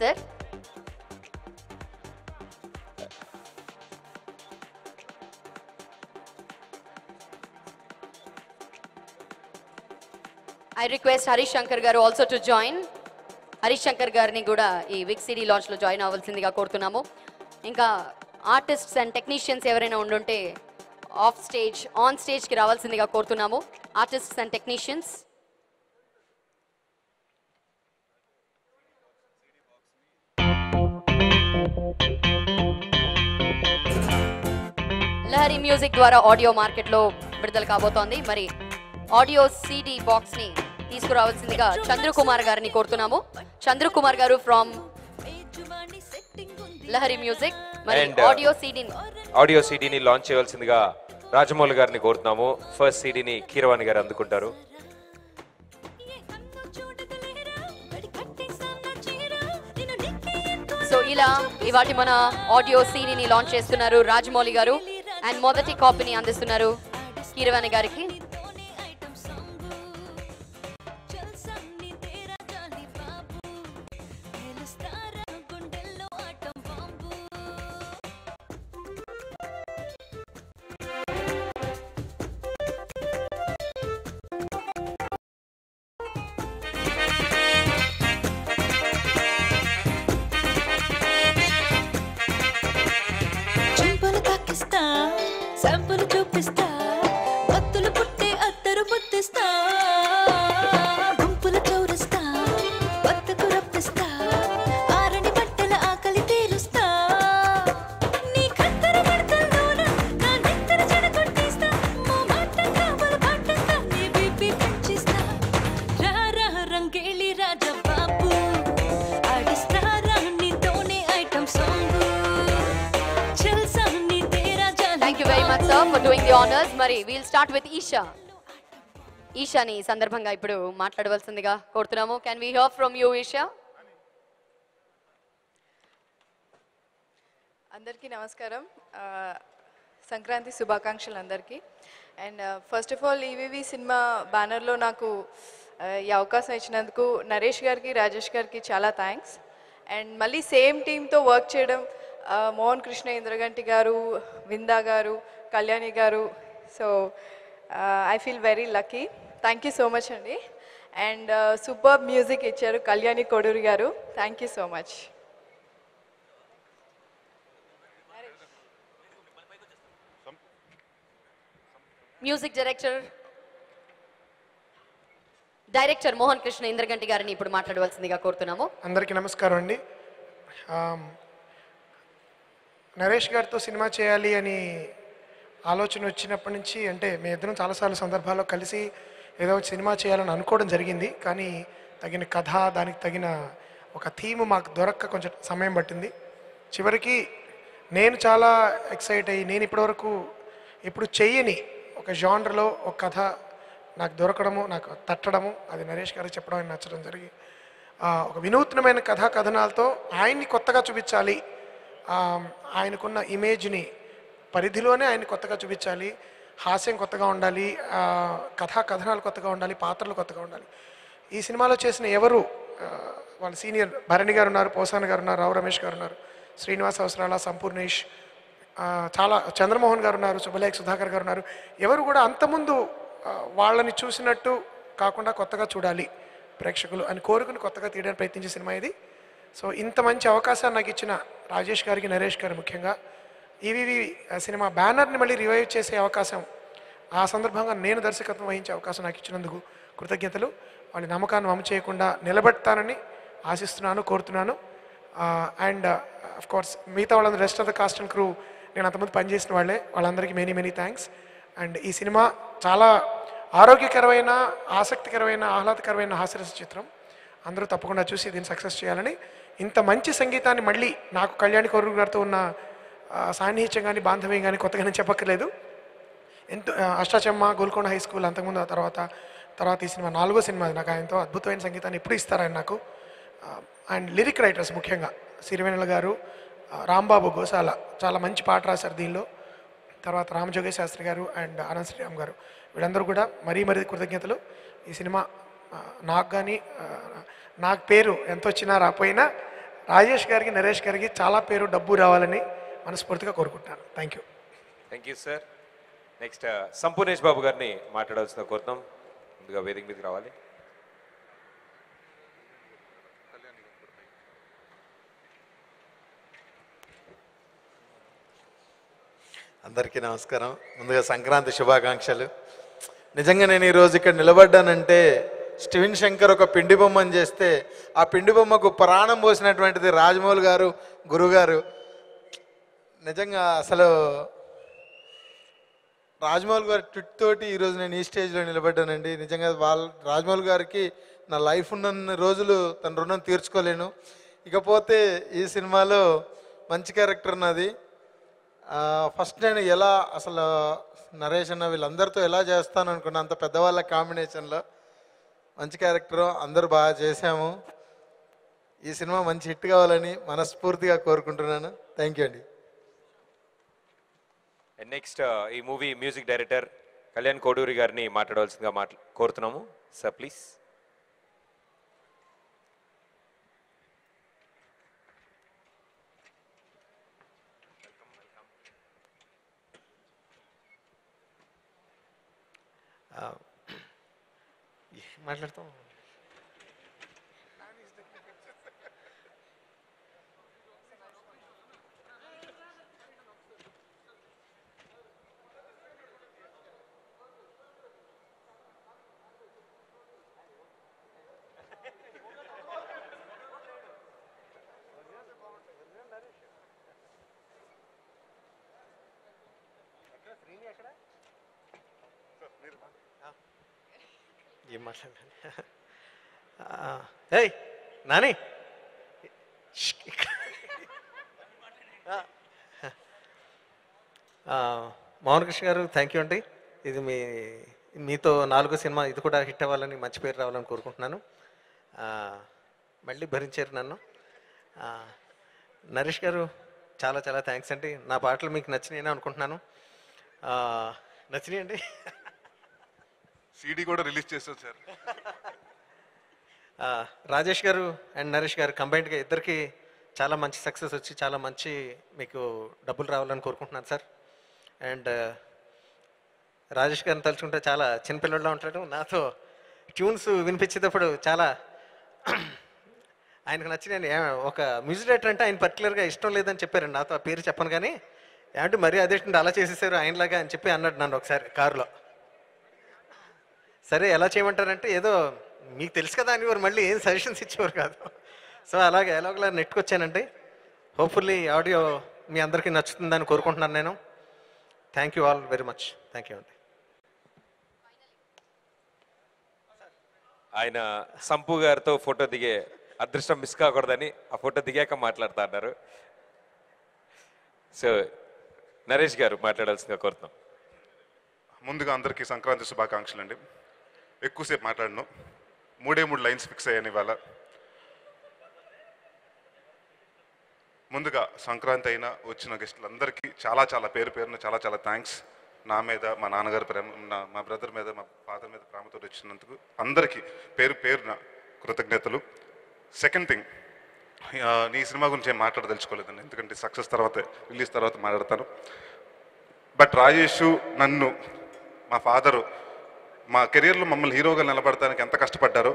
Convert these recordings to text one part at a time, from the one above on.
Sir I request Harish Shankar garu also to join. Harish Shankar garini kuda ee Vix CD launch lo join avvalsindiga కోరుతున్నాము. ఇంకా artists and technicians ఎవరైనా ఉండుంటే of stage on stage కి రావాల్సిందిగా కోరుతున్నాము. Artists and technicians Lahari music ద్వారా audio మార్కెట్లో విడుదల కాబోతోంది. మరి ఆడియో సిడి బాక్స్ ని తీసుకురావాల్సిందిగా చంద్రకుమార్ గారిని కోరుతున్నాము. చంద్రకుమార్ గారు ఫ్రమ్ లహరి మ్యూజిక్. మరి ఆడియో సిడిని లాంచ్ చేయవలసిందిగా రాజమౌళి గారిని కోరుతున్నాము. ఫస్ట్ సిడిని కీరవాణి గారు అందుకుంటారు. సో ఇలా ఇవాటి మన ఆడియో సిడిని లాంచ్ చేస్తున్నారు రాజమౌళి గారు. అండ్ మొదటి కాపీని అందిస్తున్నారు కీరవాణి గారికి. సంపులు చూపిస్తా వత్తులు పుట్టే అత్తరు పుట్టిస్తా గుంపులు చౌరిస్తా వత్తకు రప్పిస్తా ఆరని బట్టల ఆకలి తీరుస్తా నీ కత్తర పడతల్లోన నా నెత్తర చెడగొట్టిస్తా మా మాట కావల పాటిస్తా నీ బీపీ పెంచిస్తా రా రా రంగేలి రాజా బాబు ఆడిస్తా రా నీతోనే item song Thank you very much sir for doing the honors. Mari we'll start with Isha. Isha ni సందర్భంగా ఇప్పుడు మాట్లాడవలసిందిగా కోరుతున్నాము. Can we hear from you Isha? అందరికీ నమస్కారం. సంక్రాంతి శుభాకాంక్షలు అందరికీ. And first of all EVV cinema బ్యానర్లో నాకు ఈ అవకాశం ఇచ్చినందుకు నరేష్ గారికి రాజేష్ గారికి చాలా థ్యాంక్స్. అండ్ మళ్ళీ సేమ్ టీంతో వర్క్ చేయడం మోహన్ కృష్ణ ఇంద్రగంటి గారు, విందా గారు, కళ్యాణి గారు. So I feel very lucky. Thank you so much అండి. అండ్ సూపర్ మ్యూజిక్ ఇచ్చారు కళ్యాణి కొడూరి గారు. Thank you so much. Music director Mohan Krishna Indraganti గారిని ఇప్పుడు మాట్లాడవలసిందిగా కోరుతున్నాము. అందరికీ నమస్కారం అండి. నరేష్ గారితో సినిమా చేయాలి అని ఆలోచన వచ్చినప్పటి నుంచి, అంటే మీ ఇద్దరం చాలాసార్లు సందర్భాల్లో కలిసి ఏదో సినిమా చేయాలని అనుకోవడం జరిగింది. కానీ తగిన కథ, దానికి తగిన ఒక థీమ్ మాకు దొరక్క కొంచెం సమయం పట్టింది. చివరికి నేను చాలా ఎక్సైట్ అయ్యి, నేను ఇప్పటివరకు ఎప్పుడు చెయ్యని ఒక జానర్లో ఒక కథ నాకు దొరకడము, నాకు తట్టడము, అది నరేష్ గారికి చెప్పడం ఆయన నచ్చడం జరిగి ఒక వినూత్నమైన కథనాలతో ఆయన్ని కొత్తగా చూపించాలి, ఆయనకున్న ఇమేజ్ని పరిధిలోనే ఆయన కొత్తగా చూపించాలి, హాస్యం కొత్తగా ఉండాలి, కథనాలు కొత్తగా ఉండాలి, పాత్రలు కొత్తగా ఉండాలి. ఈ సినిమాలో చేసిన ఎవరు వాళ్ళ సీనియర్ భరణి గారు ఉన్నారు, పోసాన గారు ఉన్నారు, రావు రమేష్ గారు ఉన్నారు, శ్రీనివాస్ అవసరాల, సంపూర్ణేష్, చాలా చంద్రమోహన్ గారు ఉన్నారు, శుభలేఖ సుధాకర్ గారు ఉన్నారు. ఎవరు కూడా అంతకుముందు వాళ్ళని చూసినట్టు కాకుండా కొత్తగా చూడాలి ప్రేక్షకులు అని కోరుకుని కొత్తగా తీయడానికి ప్రయత్నించే సినిమా ఇది. సో ఇంత మంచి అవకాశాన్ని నాకు ఇచ్చిన రాజేష్ గారికి, నరేష్ గారు ముఖ్యంగా ఈవీవి సినిమా బ్యానర్ని మళ్ళీ రివైవ్ చేసే అవకాశం, ఆ సందర్భంగా నేను దర్శకత్వం వహించే అవకాశం నాకు ఇచ్చినందుకు కృతజ్ఞతలు. వాళ్ళ నమ్మకాన్ని వమ్ము చేయకుండా నిలబెడతానని ఆశిస్తున్నాను, కోరుతున్నాను. అండ్ అఫ్ కోర్స్ మిగతా వాళ్ళందరూ rest of the cost and crew నేను అంతమంది పనిచేసిన వాళ్ళే, వాళ్ళందరికీ మెనీ థ్యాంక్స్. అండ్ ఈ సినిమా చాలా ఆరోగ్యకరమైన, ఆసక్తికరమైన, ఆహ్లాదకరమైన హాస్యరస చిత్రం. అందరూ తప్పకుండా చూసి దీన్ని సక్సెస్ చేయాలని, ఇంత మంచి సంగీతాన్ని మళ్ళీ నాకు కళ్యాణి కొర్రు గారితో ఉన్న సాన్నిహిత్యం కానీ బాంధవ్యం కానీ కొత్తగా నేను చెప్పక్కర్లేదు. ఎంతో అష్టాచెమ్మ, గోల్కొండ హై స్కూల్, అంతకుముందు ఆ తర్వాత ఈ సినిమా 4వ సినిమా. నాకు ఆయనతో అద్భుతమైన సంగీతాన్ని ఎప్పుడు ఇస్తారు ఆయన నాకు. అండ్ లిరిక్ రైటర్స్ ముఖ్యంగా సిరివెన్నెల గారు, రాంబాబు గోసాల చాలా మంచి పాట రాశారు దీనిలో. తర్వాత రామజోగేశ్ శాస్త్రి గారు అండ్ అనంత శ్రీరామ్ గారు, వీళ్ళందరూ కూడా మరీ కృతజ్ఞతలు. ఈ సినిమా నాకు కానీ, నాకు పేరు ఎంత వచ్చినా రాపోయినా రాజేష్ గారికి నరేష్ గారికి చాలా పేరు డబ్బు రావాలని మనస్ఫూర్తిగా కోరుకుంటున్నాను. Thank you. Thank you sir. Next Sampoornesh Babu గారిని మాట్లాడాల్సిన కోరుతాం. ముందుగా వేదిక మీదకి రావాలి. అందరికీ నమస్కారం. ముందుగా సంక్రాంతి శుభాకాంక్షలు. నిజంగా నేను ఈరోజు ఇక్కడ నిలబడ్డానంటే స్టీవెన్ శంకర్ ఒక పిండి బొమ్మని చేస్తే ఆ పిండి బొమ్మకు ప్రాణం పోసినటువంటిది రాజమౌళి గారు, గురుగారు. నిజంగా అసలు రాజమౌళి గారి ట్విట్ తోటి ఈరోజు నేను ఈ స్టేజ్లో నిలబడ్డానండి. నిజంగా రాజమౌళి గారికి నా లైఫ్ ఉన్న రోజులు తన రుణం తీర్చుకోలేను. ఇకపోతే ఈ సినిమాలో మంచి క్యారెక్టర్ నాది. ఫస్ట్ నేను ఎలా అసలు నరేష్ అన్న వీళ్ళందరితో ఎలా చేస్తాను అనుకున్నా, అంత పెద్దవాళ్ళ కాంబినేషన్లో మంచి క్యారెక్టర్, అందరూ బాగా చేశాము. ఈ సినిమా మంచి హిట్ కావాలని మనస్ఫూర్తిగా కోరుకుంటున్నాను. థ్యాంక్ యూ అండి. నెక్స్ట్ ఈ movie music director Kalyan Koduri గారిని మాట్లాడవలసిందిగా కోరుతున్నాము. Sir please. మాట్లాడతాం. ఏం మాట్లాడాలి? ఏయ్ నాని, మోహన్ కృష్ణ గారు థ్యాంక్ యూ అండి. ఇది మీతో 4వ సినిమా, ఇది కూడా హిట్ అవ్వాలని, మంచి పేరు రావాలని కోరుకుంటున్నాను. మళ్ళీ భరించారు నన్ను. నరేష్ గారు చాలా చాలా థ్యాంక్స్ అండి. నా పాటలు మీకు నచ్చినాయని అనుకుంటున్నాను. నచ్చినాయండి. సీడీ కూడా రిలీజ్ చేస్తారు సార్. రాజేష్ గారు అండ్ నరేష్ గారు కంబైన్డ్గా ఇద్దరికి చాలా మంచి సక్సెస్ వచ్చి చాలా మంచి మీకు డబ్బులు రావాలని కోరుకుంటున్నాను సార్. అండ్ రాజేష్ గారిని తలుచుకుంటే చాలా చిన్నపిల్లడిలా ఉంటాడు. నాతో ట్యూన్స్ వినిపించేటప్పుడు చాలా ఆయనకు నచ్చిన ఒక మ్యూజిక్ డైరెక్టర్ అంటే ఆయన పర్టికులర్గా ఇష్టం లేదని చెప్పారండి. నాతో ఆ పేరు చెప్పను కానీ ఏమంటే మరీ అదేంటి అలా చేసేసారు ఆయనలాగా అని చెప్పి అన్నాడు నన్ను ఒకసారి కారులో. సరే ఎలా చేయమంటారంటే ఏదో మీకు తెలుసు కదా అని వారు మళ్ళీ ఏం సజెషన్స్ ఇచ్చేవారు కాదు. సో అలాగే ఎలాగోలా నెట్టుకొచ్చానండి. హోప్ఫుల్లీ ఆడియో మీ అందరికీ నచ్చుతుందని కోరుకుంటున్నాను నేను. Thank you all very much. Thank you అండి. ఆయన సంపు గారితో ఫోటో దిగే అదృష్టం మిస్ కాకూడదని ఆ ఫోటో దిగాక మాట్లాడుతా అన్నారు. సో నరేష్ గారు మాట్లాడాల్సిందిగా కోరుతున్నాం. ముందుగా అందరికీ సంక్రాంతి శుభాకాంక్షలు అండి. ఎక్కువసేపు మాట్లాడను, 3 లైన్స్ ఫిక్స్ అయ్యాను ఇవాళ. ముందుగా సంక్రాంతి అయినా వచ్చిన గెస్టులందరికీ చాలా చాలా పేరున చాలా చాలా థ్యాంక్స్. నా మీద, మా నాన్నగారి ప్రేమ, మా బ్రదర్ మీద, మా ఫాదర్ మీద ప్రేమతో వచ్చినందుకు అందరికీ పేరున కృతజ్ఞతలు. సెకండ్ థింగ్, నీ సినిమా గురించి ఏం మాట్లాడదలుచుకోలేదండి, ఎందుకంటే సక్సెస్ తర్వాత, రిలీజ్ తర్వాత మాట్లాడతాను. బట్ రాజేష్, నన్ను, మా ఫాదరు మా కెరీర్లో మమ్మల్ని హీరోగా నిలబడటానికి ఎంత కష్టపడ్డారో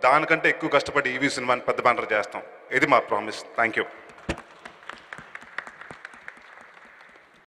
దానికంటే ఎక్కువ కష్టపడి ఈవీ సినిమాని పెద్ద బ్యానర్ చేస్తాం. ఇది మా ప్రామిస్. Thank you.